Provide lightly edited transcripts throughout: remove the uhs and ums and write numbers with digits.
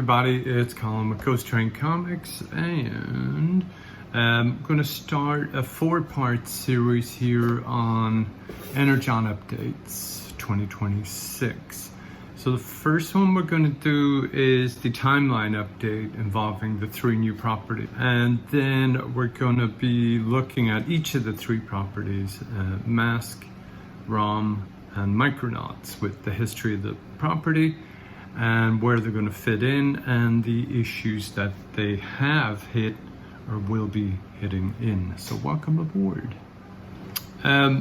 everybody, it's Colin with Ghost Train Comics, and I'm going to start a 4-part series here on Energon Updates 2026. So the first one we're going to do is the timeline update involving the 3 new properties, and then we're going to be looking at each of the 3 properties, M.A.S.K, ROM, and Micronauts, with the history of the property and where they're going to fit in and the issues that they have hit or will be hitting in. So welcome aboard. So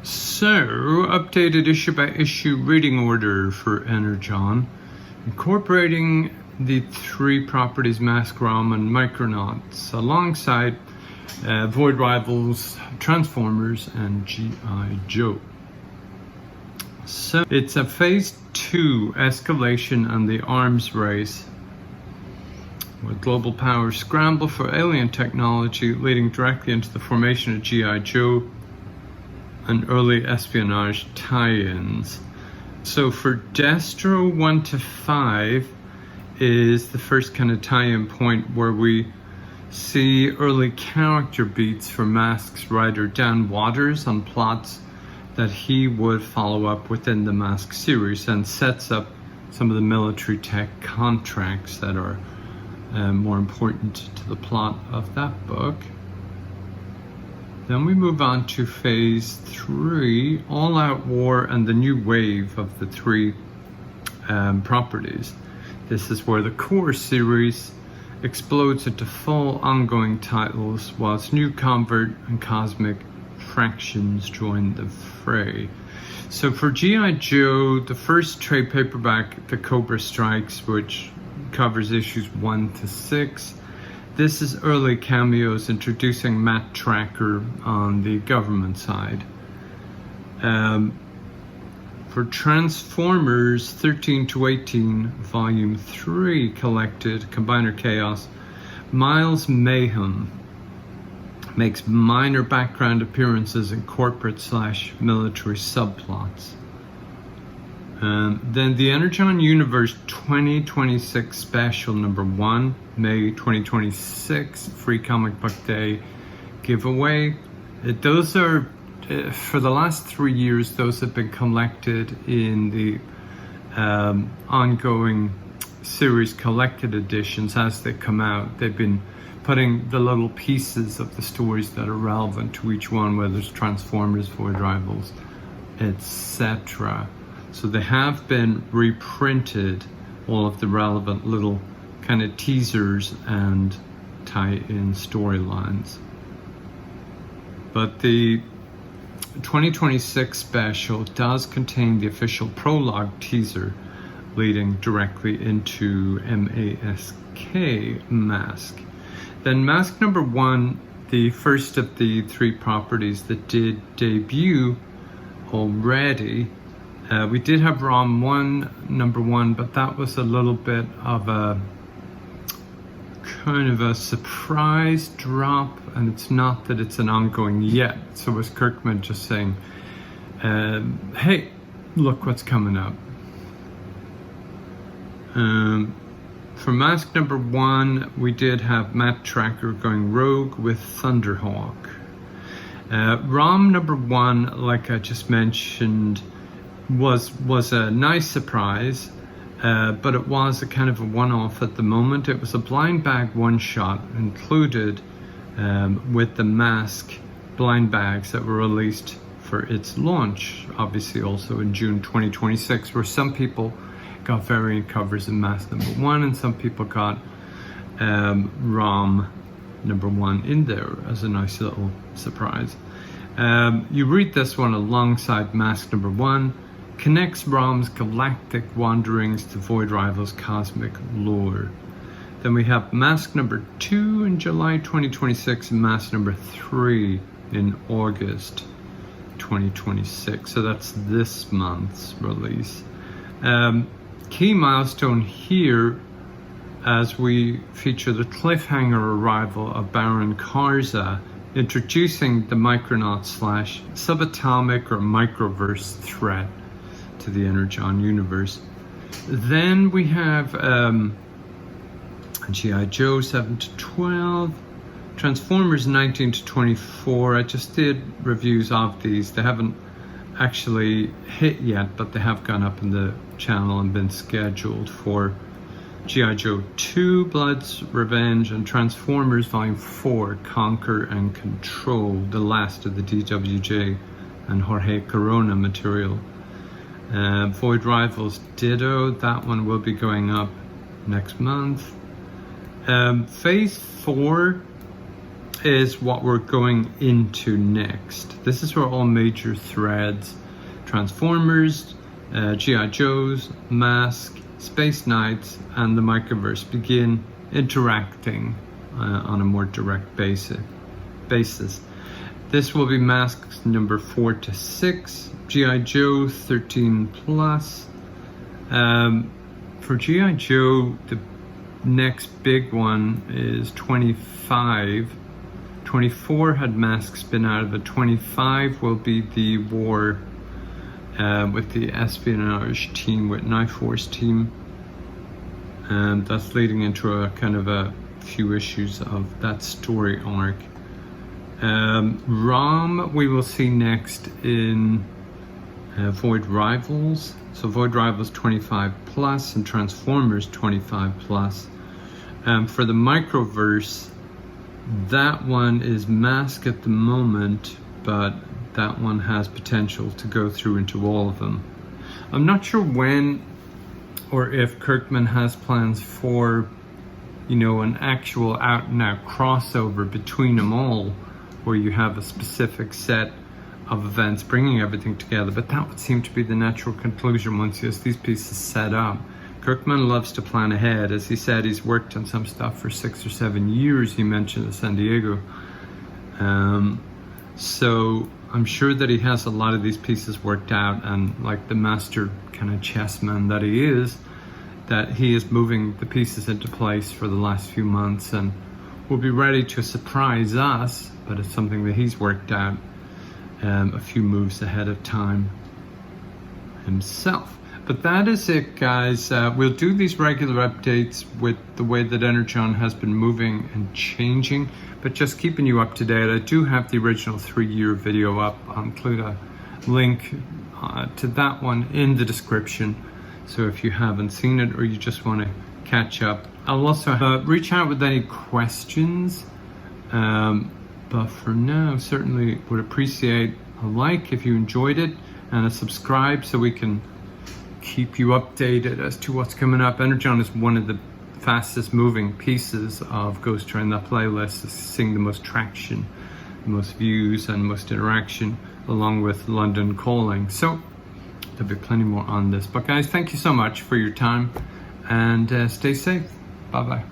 updated issue by issue reading order for Energon, incorporating the 3 properties M.A.S.K, ROM, and Micronauts alongside Void Rivals, Transformers, and G.I. Joe. So it's a phase 2 escalation and the arms race, with global powers scramble for alien technology, leading directly into the formation of G.I. Joe and early espionage tie-ins. So for Destro 1 to 5 is the first kind of tie-in point where we see early character beats for M.A.S.K's writer Dan Waters on plots that he would follow up within the M.A.S.K series, and sets up some of the military tech contracts that are more important to the plot of that book. Then we move on to phase 3, All Out War and the new wave of the 3 properties. This is where the core series explodes into full ongoing titles, whilst new convert and cosmic fractions join the fray. So for G.I. Joe, the first trade paperback, The Cobra Strikes, which covers issues 1 to 6. This is early Cameos introducing Matt Trakker on the government side. For Transformers 13 to 18, Volume 3 collected, Combiner Chaos, Miles Mayhem makes minor background appearances in corporate/military subplots. Then the Energon Universe 2026 Special number 1, May 2026, Free Comic Book Day giveaway. Those are, for the last 3 years, those have been collected in the ongoing series collected editions as they come out. They've been putting the little pieces of the stories that are relevant to each one, whether it's Transformers, Void Rivals, etc. So they have been reprinted, all of the relevant little kind of teasers and tie-in storylines. But the 2026 special does contain the official prologue teaser leading directly into M.A.S.K, M.A.S.K. Then M.A.S.K number 1, the first of the 3 properties that did debut already. We did have ROM 1, number 1, but that was a little bit of a kind of a surprise drop, and it's not that it's an ongoing yet. So it was Kirkman just saying, hey, look what's coming up. For M.A.S.K number 1, we did have Matt Trakker going rogue with Thunderhawk. ROM number 1, like I just mentioned, was a nice surprise, but it was a kind of a one-off at the moment. It was a blind bag one-shot included with the M.A.S.K blind bags that were released for its launch, obviously also in June 2026, where some people got variant covers in M.A.S.K number 1 and some people got ROM number 1 in there as a nice little surprise. You read this one alongside M.A.S.K number 1, connects ROM's galactic wanderings to Void Rivals' cosmic lore. Then we have M.A.S.K number 2 in July 2026 and M.A.S.K number 3 in August 2026. So that's this month's release. Key milestone here as we feature the cliffhanger arrival of Baron Karza, introducing the Micronauts / subatomic or Microverse threat to the Energon Universe. Then we have G.I. Joe 7 to 12. Transformers 19 to 24. I just did reviews of these. They haven't actually hit yet, but they have gone up in the channel and been scheduled for G.I. Joe 2, Blood's Revenge, and Transformers Volume 4, Conquer and Control, the last of the DWJ and Jorge Corona material. Void Rivals ditto, that one will be going up next month. Phase 4 is what we're going into next. This is where all major threads, Transformers, G.I. Joes, M.A.S.K, Spaceknights, and the Microverse begin interacting on a more direct basis. This will be M.A.S.K number 4 to 6, G.I. Joe 13 plus. For G.I. Joe, the next big one is 25. 24 had M.A.S.K spin out of it. 25 will be the war with the espionage team, with Knife Force team, and that's leading into a kind of a few issues of that story arc. ROM we will see next in Void Rivals. So Void Rivals 25 plus and Transformers 25 plus. For the Microverse, that one is M.A.S.K at the moment, but that one has potential to go through into all of them. I'm not sure when or if Kirkman has plans for, you know, an actual out and out crossover between them all, where you have a specific set of events bringing everything together, but that would seem to be the natural conclusion once he has these pieces set up. Kirkman loves to plan ahead. As he said, he's worked on some stuff for 6 or 7 years, he mentioned at San Diego. So I'm sure that he has a lot of these pieces worked out, and like the master kind of chessman that he is, that he is moving the pieces into place for the last few months and will be ready to surprise us, but it's something that he's worked out a few moves ahead of time himself. But that is it, guys. We'll do these regular updates with the way that Energon has been moving and changing, but just keeping you up to date. I do have the original 3-year video up. I'll include a link to that one in the description. So if you haven't seen it or you just want to catch up, I'll also reach out with any questions. But for now, certainly would appreciate a like if you enjoyed it, and a subscribe so we can keep you updated as to what's coming up. Energon is one of the fastest moving pieces of Ghost Train. That playlist is seeing the most traction, the most views, and most interaction, along with London Calling. So there'll be plenty more on this. But guys, thank you so much for your time, and stay safe. Bye bye.